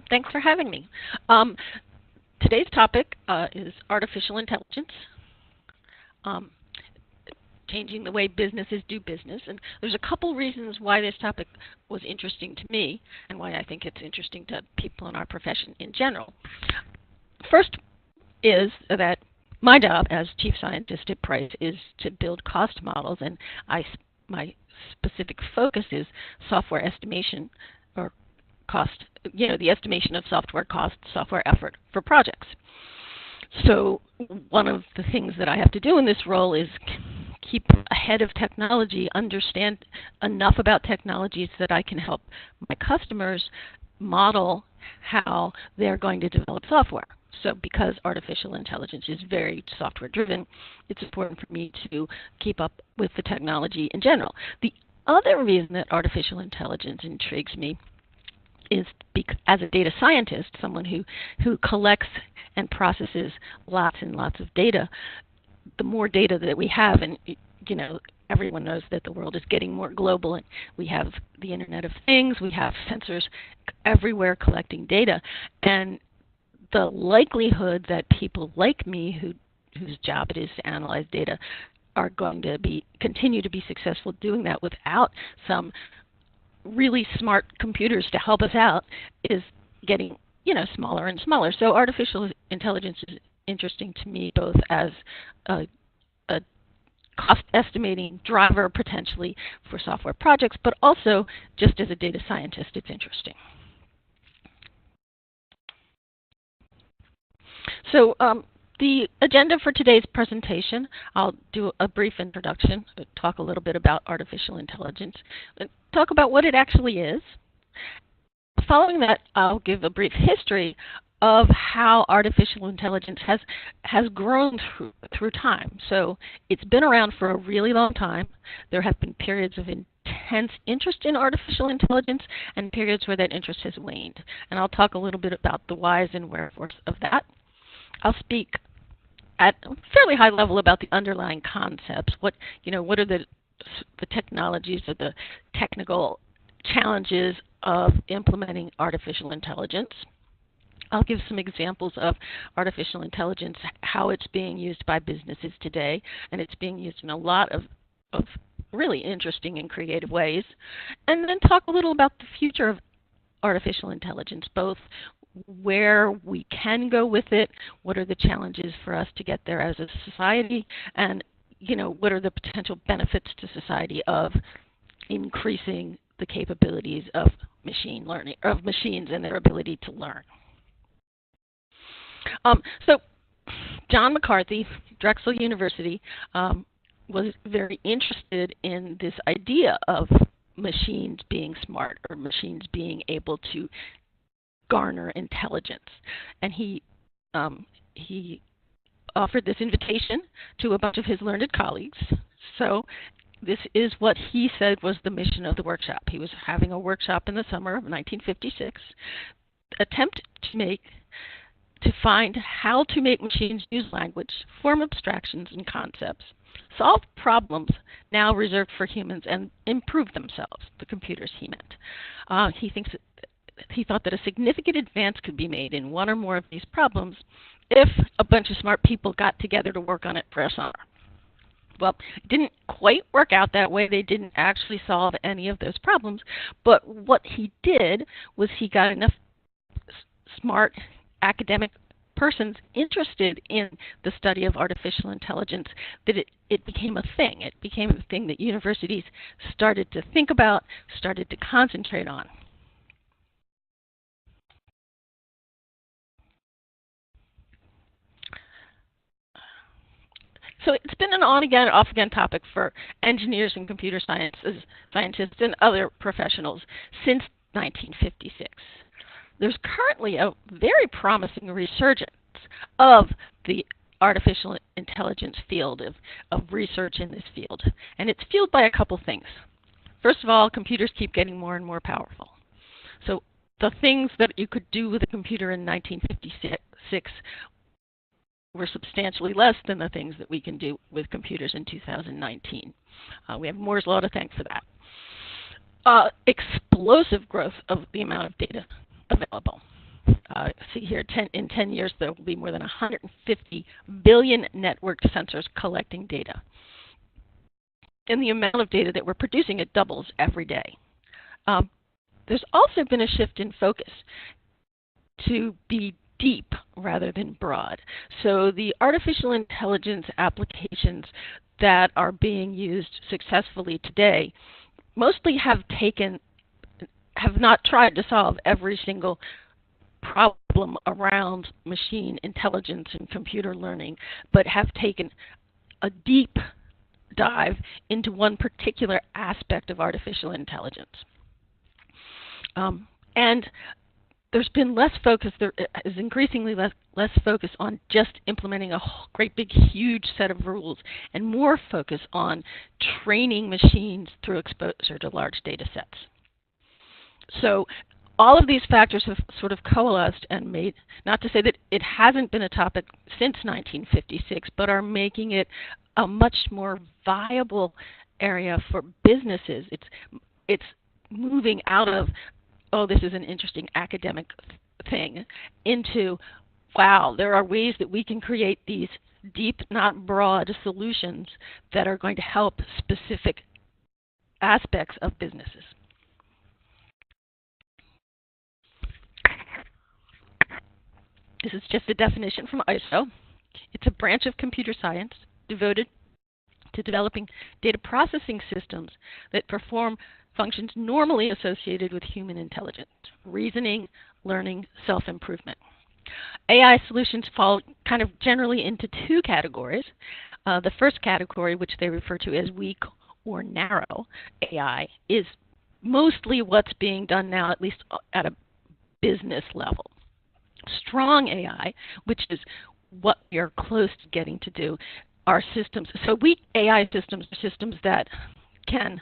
Thanks for having me. Um, Today's topic is artificial intelligence, um, changing the way businesses do business. And there's a couple reasons why this topic was interesting to me and why I think it's interesting to people in our profession in general. First is that my job as chief scientist at Price is to build cost models, and my specific focus is software estimation or cost, the estimation of software cost, software effort for projects. So one of the things that I have to do in this role is keep ahead of technology, understand enough about technologies so that I can help my customers model how they're going to develop software. So because artificial intelligence is very software driven, it's important for me to keep up with the technology in general. The other reason that artificial intelligence intrigues me is because, as a data scientist, someone who collects and processes lots and lots of data, the more data that we have, and everyone knows that the world is getting more global, and we have the Internet of Things, we have sensors everywhere collecting data, and the likelihood that people like me whose job it is to analyze data are going to continue to be successful doing that without some really smart computers to help us out is getting smaller and smaller. So artificial intelligence is interesting to me both as a cost estimating driver potentially for software projects, but also just as a data scientist it's interesting. So the agenda for today's presentation, I'll do a brief introduction, talk a little bit about artificial intelligence, talk about what it actually is. Following that, I'll give a brief history of how artificial intelligence has grown through time. So it's been around for a really long time. There have been periods of intense interest in artificial intelligence and periods where that interest has waned. And I'll talk a little bit about the whys and wherefores of that. I'll speak at a fairly high level about the underlying concepts. What are the technologies or the technical challenges of implementing artificial intelligence. I'll give some examples of artificial intelligence, how it's being used by businesses today, and it's being used in a lot of really interesting and creative ways. And then talk a little about the future of artificial intelligence, both where we can go with it, what are the challenges for us to get there as a society, and what are the potential benefits to society of increasing the capabilities of machine learning, of machines and their ability to learn. So John McCarthy, Drexel University, was very interested in this idea of machines being smart or machines being able to garner intelligence. And he offered this invitation to a bunch of his learned colleagues. So this is what he said was the mission of the workshop. He was having a workshop in the summer of 1956, attempt to find how to make machines use language, form abstractions and concepts, solve problems now reserved for humans, and improve themselves, the computers he meant. He thought that a significant advance could be made in one or more of these problems if a bunch of smart people got together to work on it for a summer. Well, it didn't quite work out that way. They didn't actually solve any of those problems. But what he did was he got enough smart academic persons interested in the study of artificial intelligence that it became a thing. It became a thing that universities started to think about, started to concentrate on. So it's been an on-again, off-again topic for engineers and computer scientists and other professionals since 1956. There's currently a very promising resurgence of the artificial intelligence field, of research in this field. And it's fueled by a couple things. First of all, computers keep getting more and more powerful. So the things that you could do with a computer in 1956 were substantially less than the things that we can do with computers in 2019. We have Moore's Law to thank for that. Explosive growth of the amount of data available. See here, in 10 years, there will be more than 150 billion networked sensors collecting data. And the amount of data that we're producing, it doubles every day. There's also been a shift in focus to be deep rather than broad. So the artificial intelligence applications that are being used successfully today mostly have not tried to solve every single problem around machine intelligence and computer learning, but have taken a deep dive into one particular aspect of artificial intelligence. And there's been less focus, there is increasingly less focus on just implementing a great big huge set of rules, and more focus on training machines through exposure to large data sets. So all of these factors have sort of coalesced and made, not to say that it hasn't been a topic since 1956, but are making it a much more viable area for businesses. It's moving out of, oh, this is an interesting academic thing, into, wow, there are ways that we can create these deep, not broad solutions that are going to help specific aspects of businesses. This is just a definition from ISO. It's a branch of computer science devoted to developing data processing systems that perform functions normally associated with human intelligence: reasoning, learning, self-improvement. AI solutions fall kind of generally into two categories. The first category, which they refer to as weak or narrow AI, is mostly what's being done now, at least at a business level. Strong AI, which is what we are close to getting to do, are systems. So weak AI systems are systems that can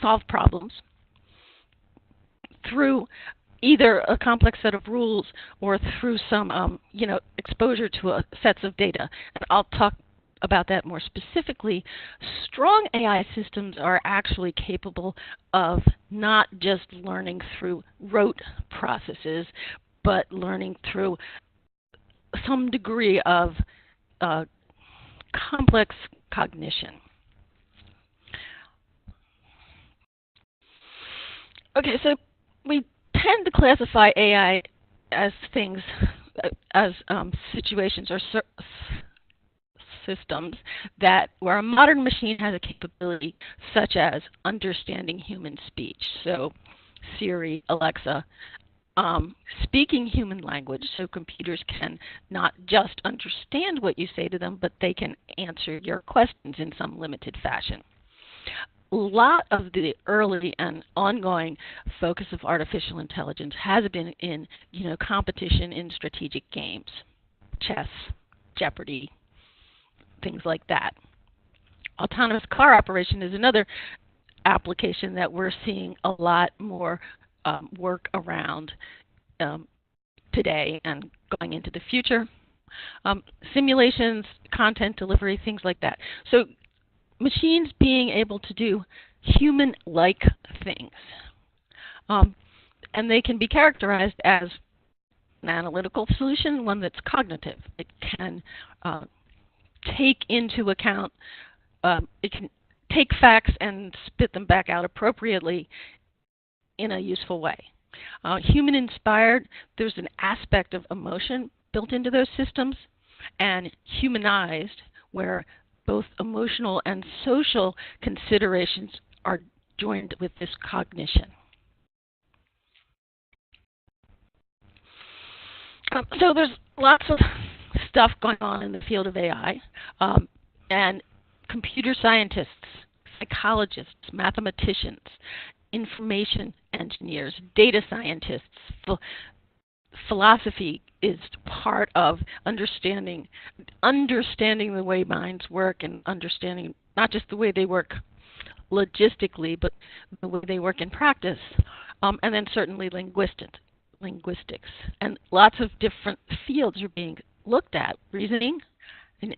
solve problems through either a complex set of rules or through some exposure to sets of data. And I'll talk about that more specifically. Strong AI systems are actually capable of not just learning through rote processes, but learning through some degree of complex cognition. Okay, so we tend to classify AI as things, as situations or systems where a modern machine has a capability such as understanding human speech. So Siri, Alexa, speaking human language, so computers can not just understand what you say to them, but they can answer your questions in some limited fashion. A lot of the early and ongoing focus of artificial intelligence has been in, competition in strategic games, chess, Jeopardy, things like that. Autonomous car operation is another application that we're seeing a lot more work around today and going into the future. Simulations, content delivery, things like that. So machines being able to do human-like things. And they can be characterized as an analytical solution, one that's cognitive. It can take into account, it can take facts and spit them back out appropriately in a useful way. Human-inspired, there's an aspect of emotion built into those systems, and humanized, where both emotional and social considerations are joined with this cognition. So there's lots of stuff going on in the field of AI, and computer scientists, psychologists, mathematicians, information engineers, data scientists, philosophy is part of understanding the way minds work, and understanding not just the way they work logistically, but the way they work in practice, and then certainly linguistics. And lots of different fields are being looked at: reasoning, and